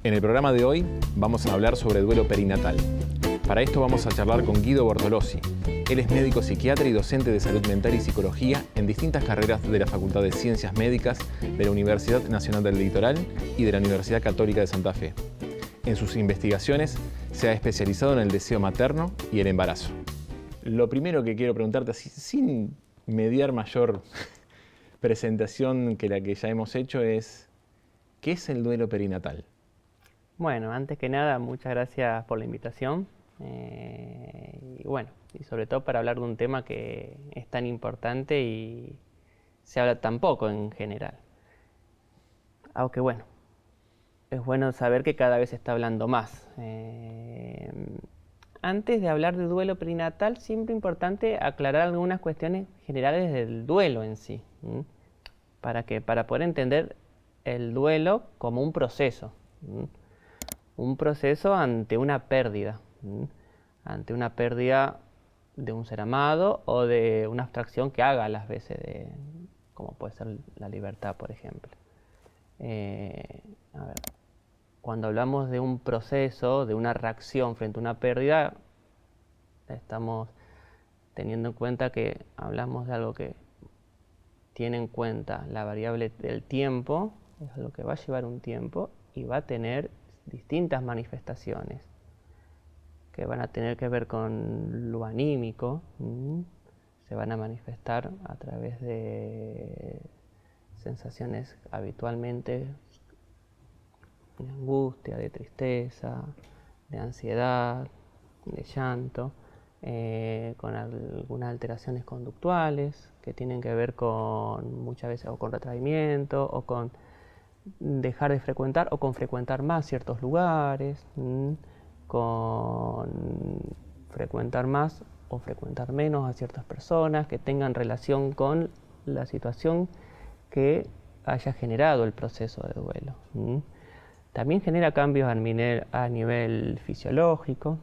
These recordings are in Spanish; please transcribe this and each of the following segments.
En el programa de hoy vamos a hablar sobre duelo perinatal. Para esto vamos a charlar con Guido Bortolossi. Él es médico psiquiatra y docente de salud mental y psicología en distintas carreras de la Facultad de Ciencias Médicas de la Universidad Nacional del Litoral y de la Universidad Católica de Santa Fe. En sus investigaciones se ha especializado en el deseo materno y el embarazo. Lo primero que quiero preguntarte, así, sin mediar mayor presentación que la que ya hemos hecho, es ¿qué es el duelo perinatal? Bueno, antes que nada, muchas gracias por la invitación. Y sobre todo para hablar de un tema que es tan importante y se habla tan poco en general. Aunque bueno, es bueno saber que cada vez se está hablando más. Antes de hablar de duelo perinatal, siempre es importante aclarar algunas cuestiones generales del duelo en sí. Para poder entender el duelo como un proceso. Un proceso ante una pérdida. Ante una pérdida de un ser amado o de una abstracción que haga a las veces como puede ser la libertad, por ejemplo. Cuando hablamos de un proceso, de una reacción frente a una pérdida, estamos teniendo en cuenta que hablamos de algo que tiene en cuenta la variable del tiempo, es algo que va a llevar un tiempo y va a tener distintas manifestaciones que van a tener que ver con lo anímico. Se van a manifestar a través de sensaciones habitualmente de angustia, de tristeza, de ansiedad, de llanto, con algunas alteraciones conductuales que tienen que ver con muchas veces o con retraimiento o con dejar de frecuentar o con frecuentar más ciertos lugares, con frecuentar más o frecuentar menos a ciertas personas que tengan relación con la situación que haya generado el proceso de duelo. También genera cambios a nivel fisiológico,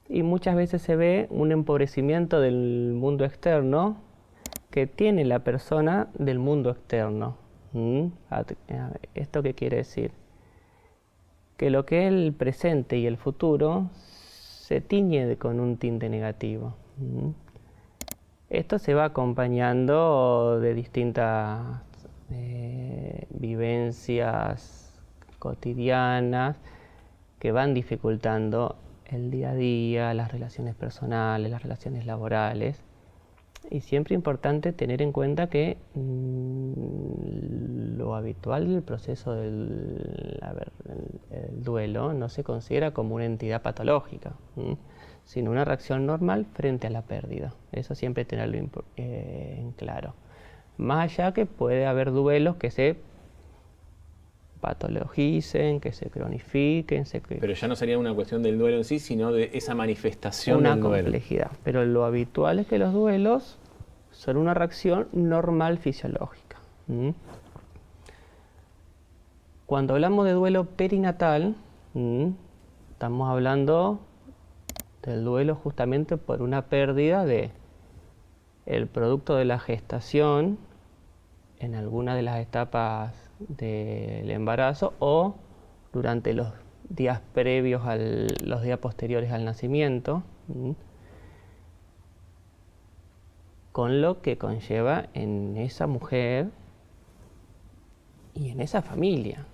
y muchas veces se ve un empobrecimiento del mundo externo que tiene la persona del mundo externo. ¿Esto qué quiere decir? Que lo que es el presente y el futuro se tiñe con un tinte negativo. Esto se va acompañando de distintas vivencias cotidianas que van dificultando el día a día, las relaciones personales, las relaciones laborales. Y siempre es importante tener en cuenta que lo habitual del proceso del el duelo no se considera como una entidad patológica, sino una reacción normal frente a la pérdida. Eso siempre tenerlo en claro. Más allá que puede haber duelos que se patologicen, que se cronifiquen. Pero ya no sería una cuestión del duelo en sí, sino de esa manifestación del duelo. Una complejidad. Pero lo habitual es que los duelos son una reacción normal fisiológica. Cuando hablamos de duelo perinatal, estamos hablando del duelo justamente por una pérdida de el producto de la gestación en alguna de las etapas del embarazo o durante los días previos los días posteriores al nacimiento, con lo que conlleva en esa mujer y en esa familia,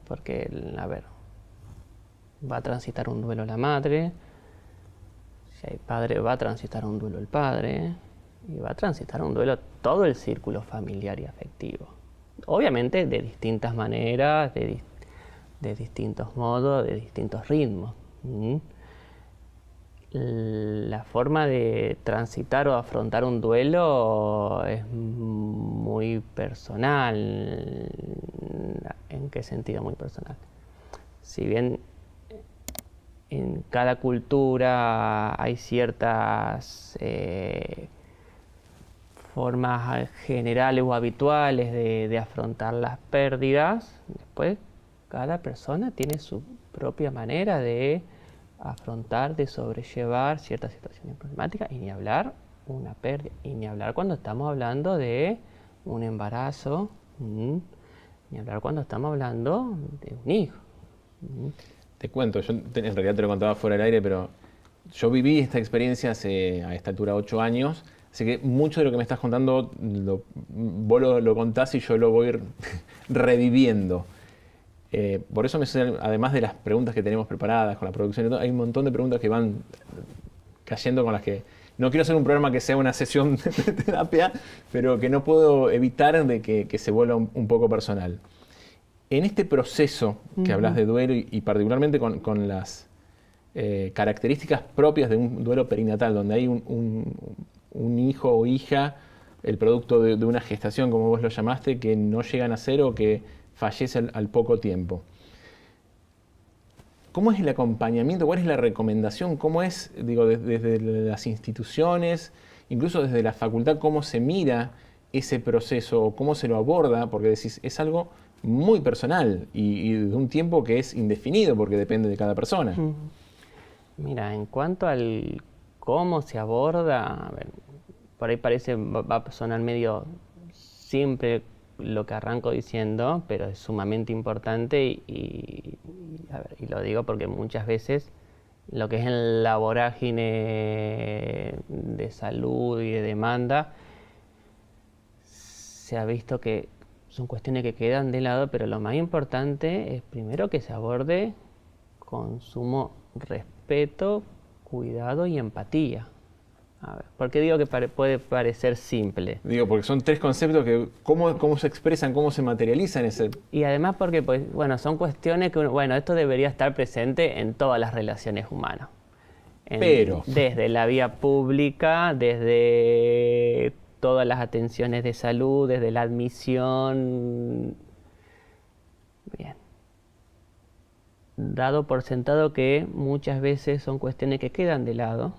porque, va a transitar un duelo la madre, si hay padre va a transitar un duelo el padre, y va a transitar un duelo todo el círculo familiar y afectivo. Obviamente de distintas maneras, de distintos modos, de distintos ritmos. La forma de transitar o afrontar un duelo es muy personal. ¿En qué sentido muy personal? Si bien en cada cultura hay ciertas formas generales o habituales de afrontar las pérdidas, después cada persona tiene su propia manera de afrontar, de sobrellevar ciertas situaciones problemáticas, y ni hablar una pérdida, y ni hablar cuando estamos hablando de un embarazo, ni hablar cuando estamos hablando de un hijo. Te cuento, yo en realidad te lo contaba fuera del aire, pero yo viví esta experiencia hace a esta altura 8 años, así que mucho de lo que me estás contando vos lo contás y yo lo voy reviviendo. Por eso además de las preguntas que tenemos preparadas con la producción y todo, hay un montón de preguntas que van cayendo con las que no quiero hacer un programa que sea una sesión de terapia, pero que no puedo evitar de que se vuelva un poco personal. En este proceso que hablas de duelo y particularmente con las características propias de un duelo perinatal, donde hay un hijo o hija, el producto de una gestación, como vos lo llamaste, que no llega a nacer o que fallece al poco tiempo. ¿Cómo es el acompañamiento? ¿Cuál es la recomendación? ¿Cómo es, digo, desde las instituciones, incluso desde la facultad, cómo se mira ese proceso o cómo se lo aborda? Porque decís, es algo muy personal y de un tiempo que es indefinido porque depende de cada persona. Mira, en cuanto al cómo se aborda, a ver, por ahí va a sonar medio simple lo que arranco diciendo, pero es sumamente importante y lo digo porque muchas veces lo que es en la vorágine de salud y de demanda se ha visto que son cuestiones que quedan de lado, pero lo más importante es primero que se aborde con sumo respeto, cuidado y empatía. A ver, ¿por qué digo que puede parecer simple? Digo, porque son 3 conceptos que cómo se expresan, cómo se materializan ese... Y además porque, pues, bueno, son cuestiones que, esto debería estar presente en todas las relaciones humanas. Pero... Desde la vía pública, desde todas las atenciones de salud, desde la admisión. Bien. Dado por sentado que muchas veces son cuestiones que quedan de lado,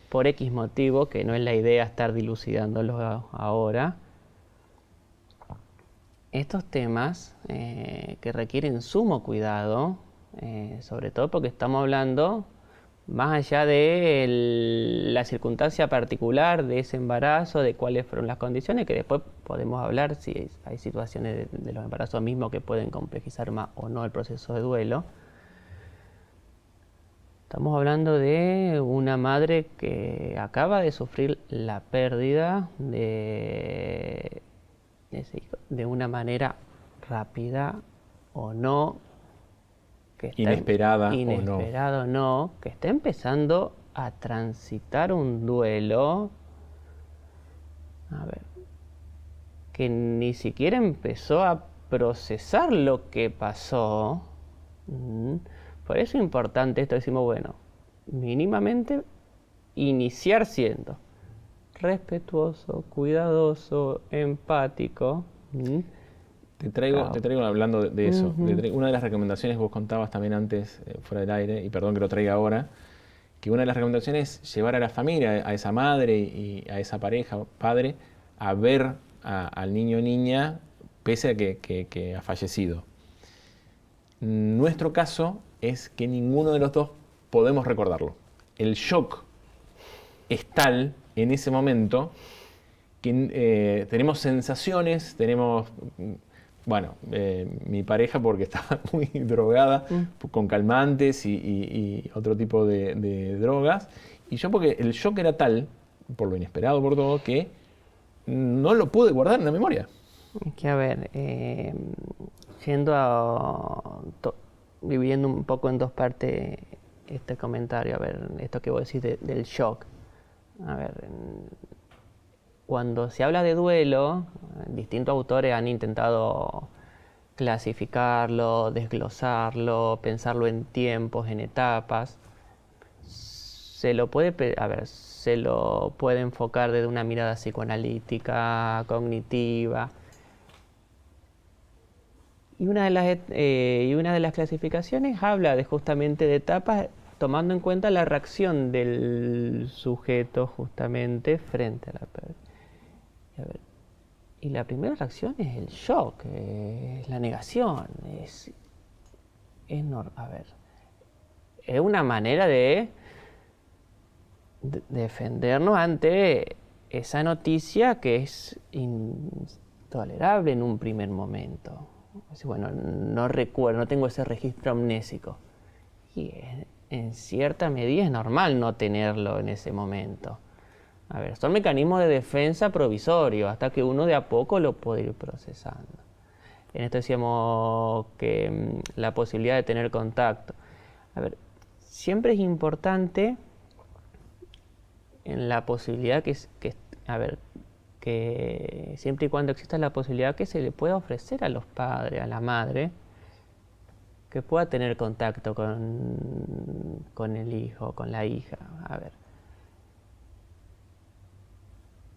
por X motivo, que no es la idea estar dilucidándolos ahora, estos temas que requieren sumo cuidado, sobre todo porque estamos hablando más allá de la circunstancia particular de ese embarazo, de cuáles fueron las condiciones, que después podemos hablar si hay situaciones de los embarazos mismos que pueden complejizar más o no el proceso de duelo. Estamos hablando de una madre que acaba de sufrir la pérdida de ese hijo de una manera rápida o no, inesperada o no, que está empezando a transitar un duelo, que ni siquiera empezó a procesar lo que pasó. Por eso es importante esto, decimos, mínimamente iniciar siendo respetuoso, cuidadoso, empático. Te traigo hablando de eso. Una de las recomendaciones vos contabas también antes, fuera del aire, y perdón que lo traiga ahora, que una de las recomendaciones es llevar a la familia, a esa madre y a esa pareja, padre, a ver al niño o niña, pese a que ha fallecido. Nuestro caso es que ninguno de los dos podemos recordarlo. El shock es tal en ese momento que tenemos sensaciones, mi pareja porque estaba muy drogada con calmantes y otro tipo de drogas, y yo porque el shock era tal, por lo inesperado, por todo, que no lo pude guardar en la memoria. Es que dividiendo un poco en dos partes este comentario, esto que vos decís del shock. Cuando se habla de duelo, distintos autores han intentado clasificarlo, desglosarlo, pensarlo en tiempos, en etapas. Se lo puede enfocar desde una mirada psicoanalítica, cognitiva. Y una de las clasificaciones habla justamente de etapas, tomando en cuenta la reacción del sujeto justamente frente a la pérdida. Y la primera reacción es el shock, es la negación, es una manera de defendernos ante esa noticia que es intolerable en un primer momento. Así, bueno, no recuerdo, no tengo ese registro amnésico. Y en cierta medida es normal no tenerlo en ese momento. A ver, son mecanismos de defensa provisorios, hasta que uno de a poco lo puede ir procesando. En esto decíamos que la posibilidad de tener contacto. A ver, siempre es importante en la posibilidad que siempre y cuando exista la posibilidad que se le pueda ofrecer a los padres, a la madre, que pueda tener contacto con el hijo, con la hija. A ver,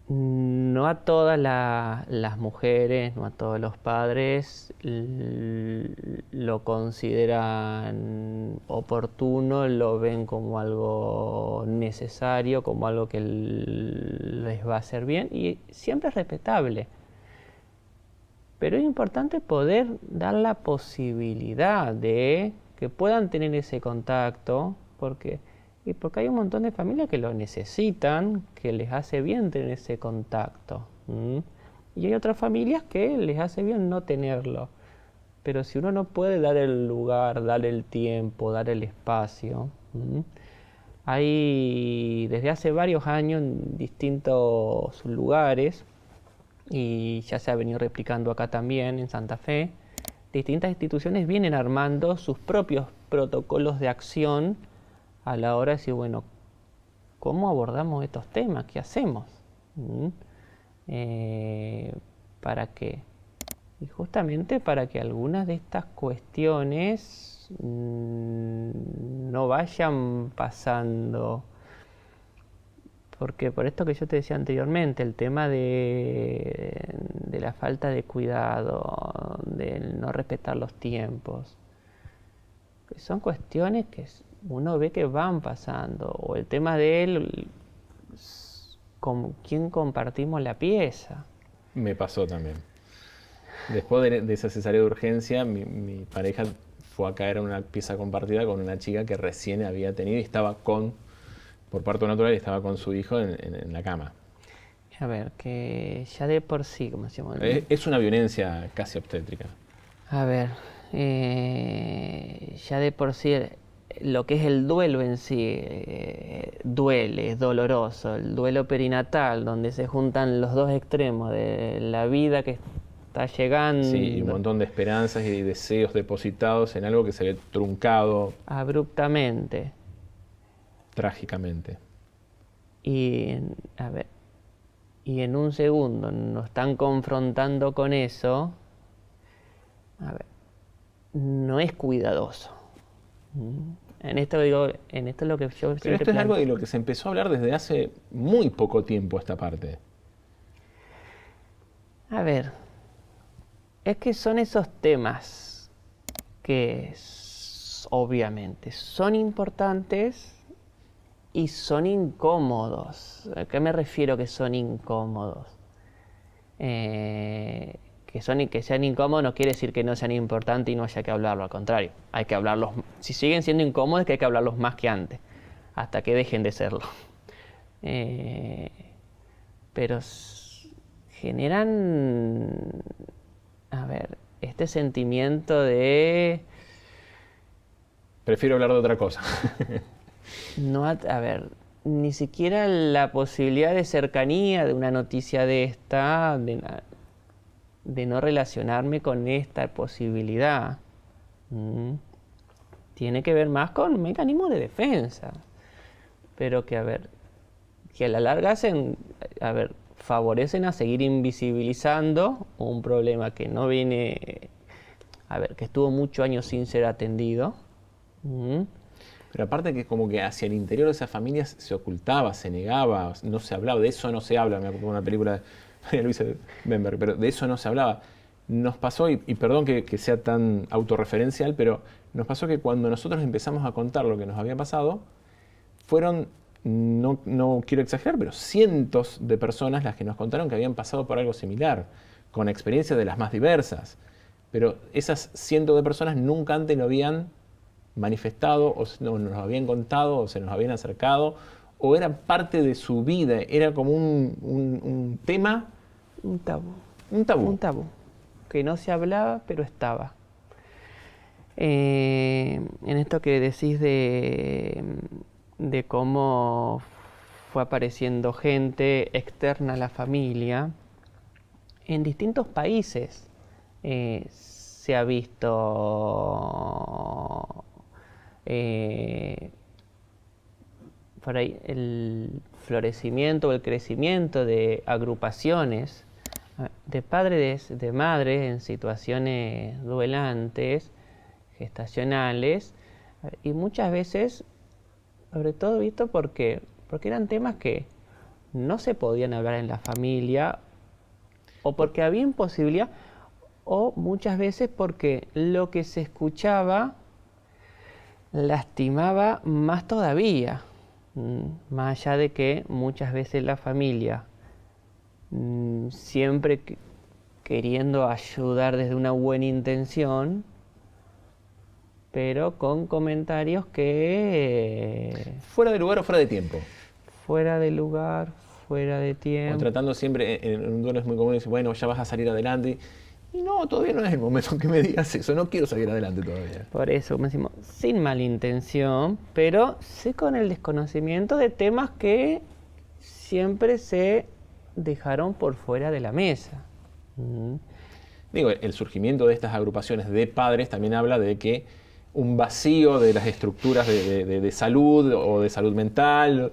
no a todas las mujeres, no a todos los padres lo consideran oportuno, lo ven como algo necesario, como algo que les va a hacer bien, y siempre es respetable. Pero es importante poder dar la posibilidad de que puedan tener ese contacto, porque hay un montón de familias que lo necesitan, que les hace bien tener ese contacto. Y hay otras familias que les hace bien no tenerlo. Pero si uno no puede dar el lugar, dar el tiempo, dar el espacio, hay desde hace varios años en distintos lugares, y ya se ha venido replicando acá también en Santa Fe, distintas instituciones vienen armando sus propios protocolos de acción a la hora de decir, bueno, ¿cómo abordamos estos temas? ¿Qué hacemos? ¿Para qué? Y justamente para que algunas de estas cuestiones no vayan pasando. Porque por esto que yo te decía anteriormente, el tema de la falta de cuidado, del no respetar los tiempos, que son cuestiones que uno ve que van pasando. O el tema de con quién compartimos la pieza. Me pasó también. Después de esa cesárea de urgencia, mi pareja fue a caer en una pieza compartida con una chica que recién había tenido y estaba por parto natural, estaba con su hijo en la cama. A ver, que ya de por sí, como decíamos. Es una violencia casi obstétrica. A ver, ya de por sí lo que es el duelo en sí, duele, es doloroso. El duelo perinatal, donde se juntan los dos extremos de la vida que está llegando. Sí, y un montón de esperanzas y deseos depositados en algo que se ve truncado. Abruptamente. Trágicamente. Y en un segundo nos están confrontando con eso. A ver, no es cuidadoso. En esto es lo que yo Pero esto es algo de lo que se empezó a hablar desde hace muy poco tiempo, esta parte. A ver, es que son esos temas que obviamente son importantes y son incómodos. ¿A qué me refiero que son incómodos? Que sean incómodos no quiere decir que no sean importantes y no haya que hablarlo, al contrario. Hay que hablarlos, si siguen siendo incómodos, que hay que hablarlos más que antes, hasta que dejen de serlo. Pero generan, a ver, este sentimiento de... Prefiero hablar de otra cosa. No, a ver, ni siquiera la posibilidad de cercanía de una noticia de esta, de no relacionarme con esta posibilidad. Tiene que ver más con mecanismos de defensa. Pero que, a ver, que a la larga favorecen a seguir invisibilizando un problema que no viene, que estuvo muchos años sin ser atendido. Pero aparte que como que hacia el interior de esas familias se ocultaba, se negaba, no se hablaba, de eso no se habla, me acuerdo de una película de María Luisa Bemberg, pero de eso no se hablaba. Nos pasó, y perdón que sea tan autorreferencial, pero nos pasó que cuando nosotros empezamos a contar lo que nos había pasado, fueron, no quiero exagerar, pero cientos de personas las que nos contaron que habían pasado por algo similar, con experiencias de las más diversas. Pero esas cientos de personas nunca antes lo habían manifestado, o no nos habían contado, o se nos habían acercado, o era parte de su vida, era como un tema... Un tabú. Un tabú. Un tabú. que no se hablaba, pero estaba. En esto que decís de cómo fue apareciendo gente externa a la familia, en distintos países se ha visto por ahí el florecimiento o el crecimiento de agrupaciones de padres, de madres en situaciones duelantes, gestacionales, y muchas veces, sobre todo visto porque eran temas que no se podían hablar en la familia, o porque había imposibilidad, o muchas veces porque lo que se escuchaba lastimaba más todavía, más allá de que muchas veces la familia, siempre queriendo ayudar desde una buena intención, pero con comentarios que... ¿Fuera de lugar o fuera de tiempo? Fuera de lugar, fuera de O tiempo. tratando siempre, en un duelo es muy común decir, bueno, ya vas a salir adelante. Y no, todavía no es el momento en que me digas eso, no quiero salir adelante todavía. Por eso, como decimos, sin mala intención, pero sí con el desconocimiento de temas que siempre se dejaron por fuera de la mesa. Digo, el surgimiento de estas agrupaciones de padres también habla de que un vacío de las estructuras de salud o de salud mental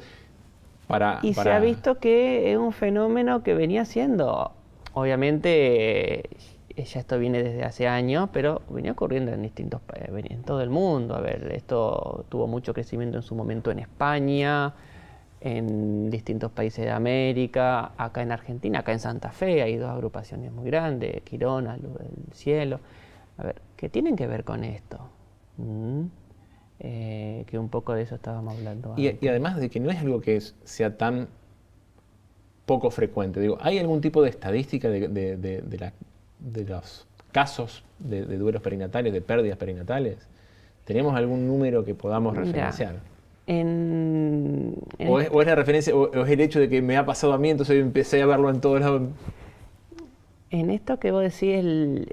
Se ha visto que es un fenómeno que venía siendo, obviamente, ya esto viene desde hace años, pero venía ocurriendo en distintos países, en todo el mundo. A ver, esto tuvo mucho crecimiento en su momento en España, en distintos países de América, acá en Argentina, acá en Santa Fe hay dos agrupaciones muy grandes, Quirona, Luz del Cielo. A ver, ¿qué tienen que ver con esto? Que un poco de eso estábamos hablando antes. Y además de que no es algo que sea tan poco frecuente. Digo, ¿hay algún tipo de estadística de los casos de duelos perinatales, de pérdidas perinatales? ¿Tenemos algún número que podamos referenciar? ¿O es la referencia, o es el hecho de que me ha pasado a mí, entonces empecé a verlo en todos lados? En esto que vos decís,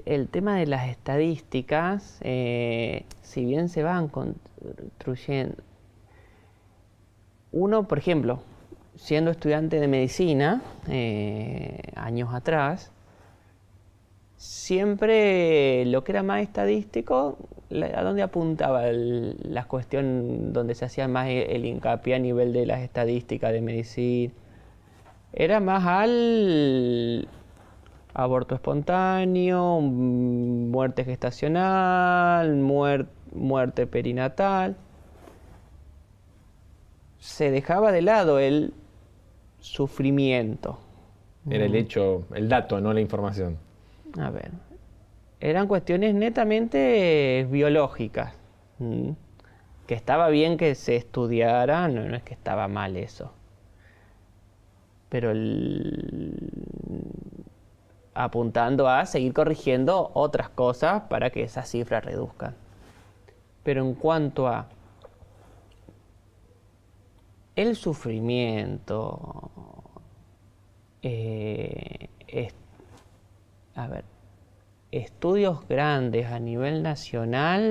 el tema de las estadísticas, si bien se van construyendo, uno, por ejemplo, siendo estudiante de medicina, años atrás, siempre lo que era más estadístico, ¿a dónde apuntaba la cuestión donde se hacía más el hincapié a nivel de las estadísticas de medicina? Era más al aborto espontáneo, muerte gestacional, muerte perinatal. Se dejaba de lado el sufrimiento. Era el hecho, el dato, no la información. A ver, eran cuestiones netamente biológicas. Que estaba bien que se estudiara, no es que estaba mal eso. Pero apuntando a seguir corrigiendo otras cosas para que esas cifras reduzcan. Pero en cuanto a el sufrimiento, estudios grandes a nivel nacional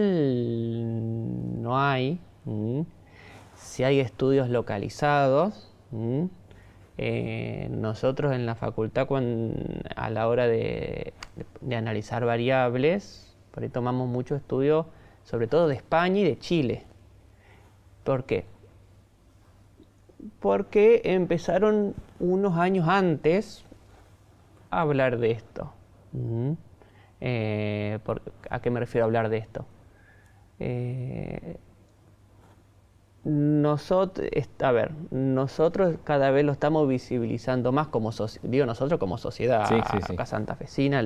no hay. Si hay estudios localizados, nosotros en la facultad a la hora de analizar variables, por ahí tomamos muchos estudios, sobre todo de España y de Chile. ¿Por qué? Porque empezaron unos años antes a hablar de esto. ¿A qué me refiero a hablar de esto? Nosotros cada vez lo estamos visibilizando más como nosotros como sociedad. Sí. Acá santafesina,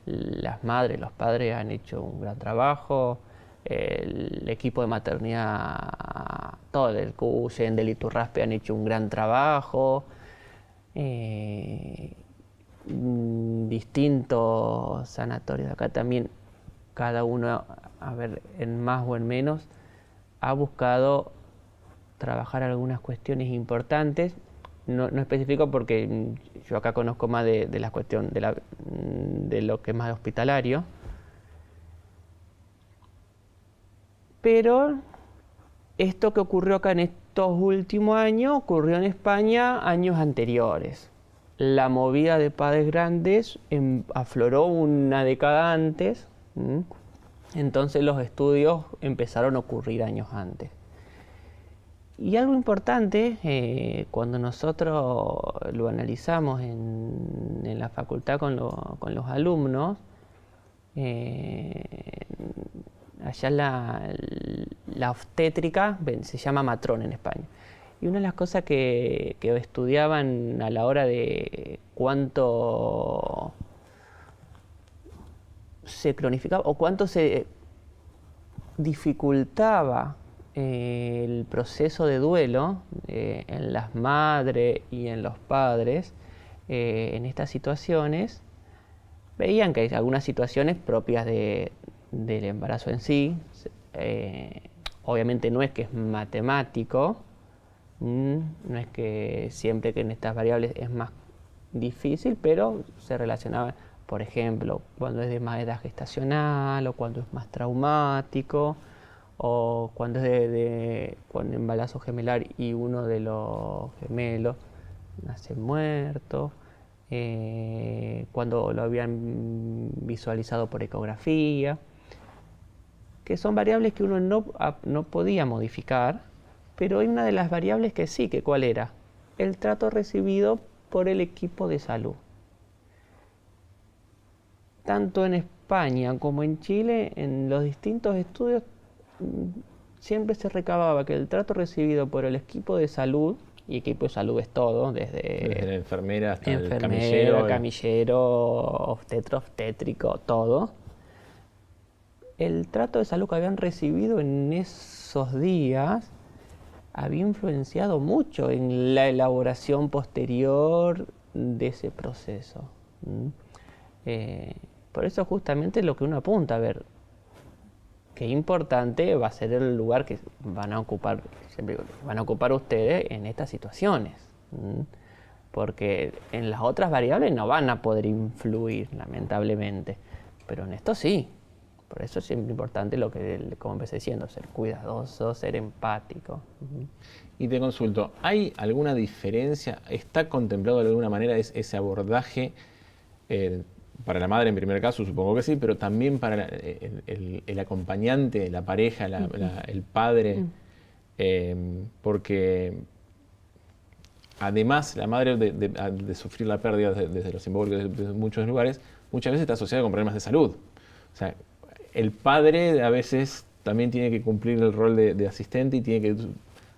las madres, los padres han hecho un gran trabajo, el equipo de maternidad, todo del CUSEN, del Iturraspe han hecho un gran trabajo, distintos sanatorios de acá también, cada uno, en más o en menos, ha buscado trabajar algunas cuestiones importantes. no especifico porque yo acá conozco más de la cuestión de lo que es más hospitalario. Pero esto que ocurrió acá en estos últimos años ocurrió en España años anteriores. La movida de padres grandes afloró una década antes, entonces los estudios empezaron a ocurrir años antes. Y algo importante, cuando nosotros lo analizamos en la facultad con los alumnos, allá la obstétrica se llama matrón en España. Y una de las cosas que estudiaban a la hora de cuánto se cronificaba o cuánto se dificultaba el proceso de duelo en las madres y en los padres en estas situaciones, veían que hay algunas situaciones propias del embarazo en sí. Obviamente no es que es matemático, no es que siempre que en estas variables es más difícil, pero se relacionaba, por ejemplo, cuando es de más edad gestacional o cuando es más traumático, o cuando es con embarazo gemelar y uno de los gemelos nace muerto, cuando lo habían visualizado por ecografía, que son variables que uno no podía modificar, pero hay una de las variables que sí, que ¿cuál era? El trato recibido por el equipo de salud. Tanto en España como en Chile, en los distintos estudios, siempre se recababa que el trato recibido por el equipo de salud, y equipo de salud es todo, desde la enfermera hasta el camillero, obstétrico, todo. El trato de salud que habían recibido en esos días había influenciado mucho en la elaboración posterior de ese proceso. Por eso justamente lo que uno apunta, a ver, qué importante va a ser el lugar que van a ocupar ustedes en estas situaciones. Porque en las otras variables no van a poder influir, lamentablemente, pero en esto sí. Por eso es siempre importante lo que, como empecé diciendo, ser cuidadoso, ser empático. Y te consulto, ¿hay alguna diferencia? ¿Está contemplado de alguna manera ese abordaje para la madre en primer caso? Supongo que sí, pero también para el acompañante, la pareja, el padre, porque además la madre de sufrir la pérdida desde lo simbólico de muchos lugares, muchas veces está asociada con problemas de salud. O sea, el padre a veces también tiene que cumplir el rol de asistente y tiene que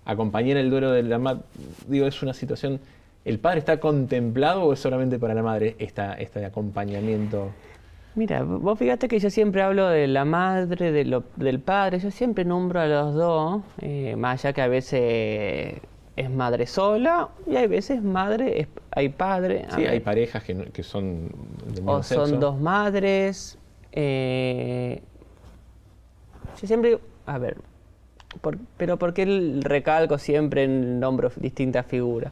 acompañar el duelo de la madre. Digo, es una situación... ¿El padre está contemplado o es solamente para la madre este acompañamiento? Mira, vos fíjate que yo siempre hablo de la madre, del padre, yo siempre nombro a los dos, más allá que a veces es madre sola y hay veces hay padre. Sí, hay parejas que son del mismo sexo. O son dos madres. Yo siempre, a ver, pero ¿por qué recalco siempre en nombro distintas figuras?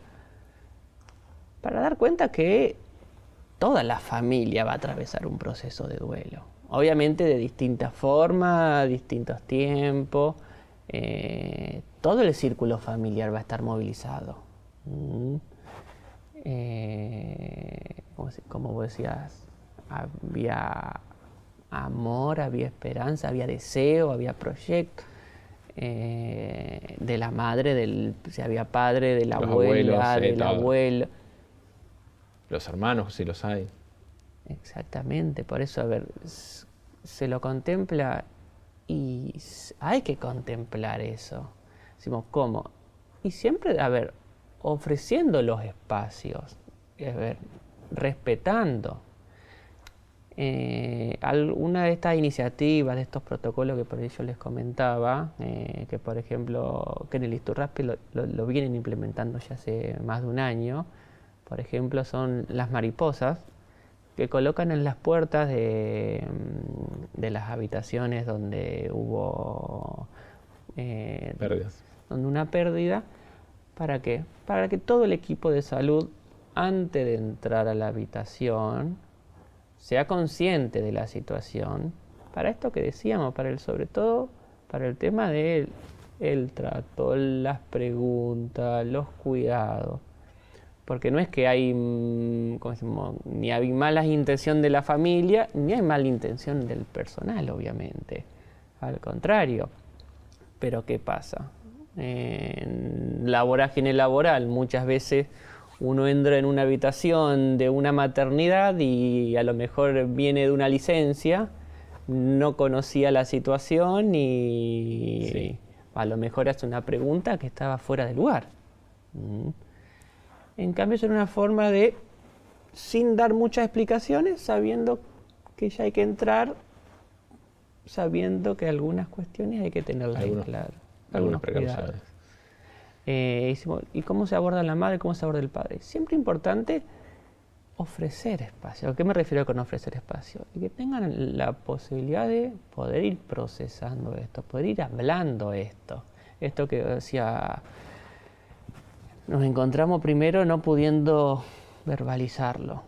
Para dar cuenta que toda la familia va a atravesar un proceso de duelo. Obviamente de distintas formas, distintos tiempos. Todo el círculo familiar va a estar movilizado. Como vos decías, había amor, había esperanza, había deseo, había proyecto. De la madre, si había padre, de la abuela, del abuelo. Los hermanos, si los hay. Exactamente, por eso, a ver, se lo contempla y hay que contemplar eso. Decimos, ¿cómo? Y siempre, a ver, ofreciendo los espacios, a ver, respetando. Una de estas iniciativas, de estos protocolos que por ahí yo les comentaba, que por ejemplo, que en el Iturraspe lo vienen implementando ya hace más de un año, por ejemplo, son las mariposas que colocan en las puertas de las habitaciones donde hubo pérdidas. donde una pérdida, ¿Para qué? Para que todo el equipo de salud, antes de entrar a la habitación, sea consciente de la situación. Para esto que decíamos, sobre todo para el tema del trato, las preguntas, los cuidados. Porque no es que hay, como decimos, ni hay malas intenciones de la familia, ni hay mala intención del personal, obviamente. Al contrario. Pero ¿qué pasa? En la vorágine laboral, muchas veces uno entra en una habitación de una maternidad y a lo mejor viene de una licencia, no conocía la situación y a lo mejor hace una pregunta que estaba fuera de lugar. En cambio, es una forma de, sin dar muchas explicaciones, sabiendo que ya hay que entrar, sabiendo que algunas cuestiones hay que tenerlas en claro. Algunos cuidados. ¿Y cómo se aborda la madre? ¿Cómo se aborda el padre? Siempre importante ofrecer espacio. ¿A qué me refiero con ofrecer espacio? Y que tengan la posibilidad de poder ir procesando esto, poder ir hablando esto. Esto que decía, nos encontramos primero no pudiendo verbalizarlo.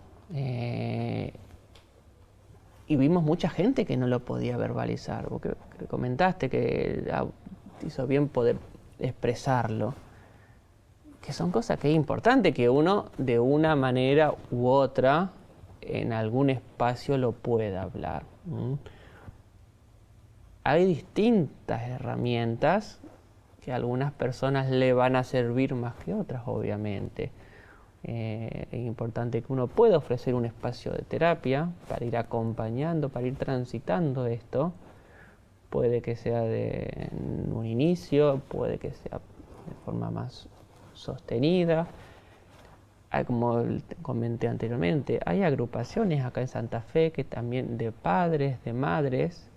Y vimos mucha gente que no lo podía verbalizar. Porque comentaste que hizo bien poder expresarlo. Que son cosas que es importante que uno, de una manera u otra, en algún espacio lo pueda hablar. Hay distintas herramientas que a algunas personas le van a servir más que otras, obviamente. Es importante que uno pueda ofrecer un espacio de terapia para ir acompañando, para ir transitando esto. Puede que sea de un inicio, puede que sea de forma más sostenida. Como comenté anteriormente, hay agrupaciones acá en Santa Fe que también de padres, de madres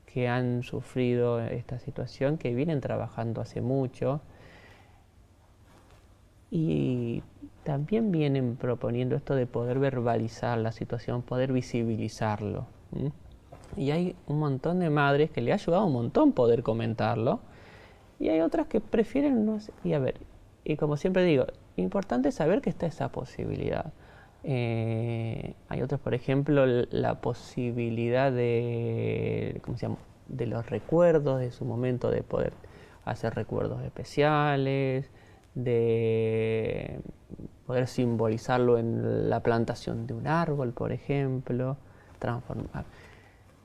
que han sufrido esta situación, que vienen trabajando hace mucho y también vienen proponiendo esto de poder verbalizar la situación, poder visibilizarlo. Y hay un montón de madres que le ha ayudado un montón poder comentarlo, y hay otras que prefieren no hacer. Y como siempre digo, importante saber que está esa posibilidad. Hay otras, por ejemplo, la posibilidad de, de los recuerdos, de su momento de poder hacer recuerdos especiales, de poder simbolizarlo en la plantación de un árbol, por ejemplo, transformar.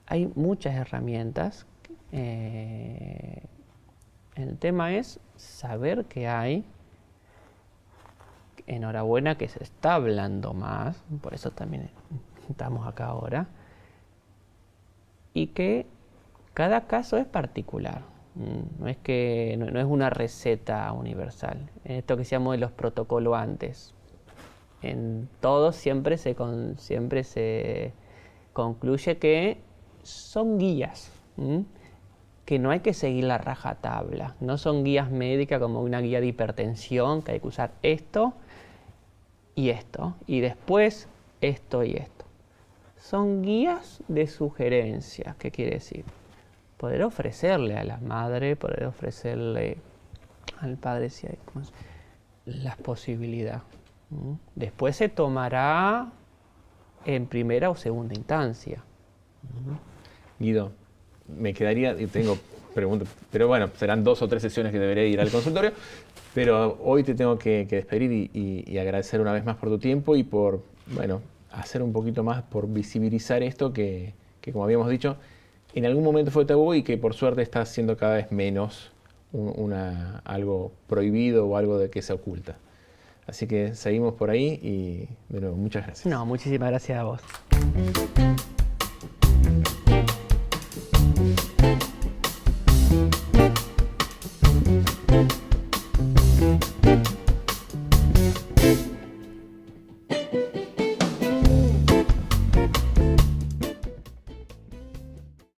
Hay muchas herramientas. El tema es saber que hay. Enhorabuena que se está hablando más, por eso también estamos acá ahora. Y que cada caso es particular. No es una receta universal. Esto que decíamos de los protocolos antes. En todo siempre se concluye que son guías, que no hay que seguir la rajatabla. No son guías médicas como una guía de hipertensión, que hay que usar esto, y después esto y esto. Son guías de sugerencias. ¿Qué quiere decir? Poder ofrecerle a la madre, poder ofrecerle al padre si hay las posibilidades. Después se tomará en primera o segunda instancia. Guido, me quedaría, y tengo preguntas, pero bueno, serán 2 o 3 sesiones que deberé ir al consultorio, pero hoy te tengo que despedir y agradecer una vez más por tu tiempo y por, hacer un poquito más, por visibilizar esto que como habíamos dicho, en algún momento fue tabú y que por suerte está siendo cada vez menos algo prohibido o algo de que se oculta. Así que seguimos por ahí y de nuevo, muchas gracias. No, muchísimas gracias a vos.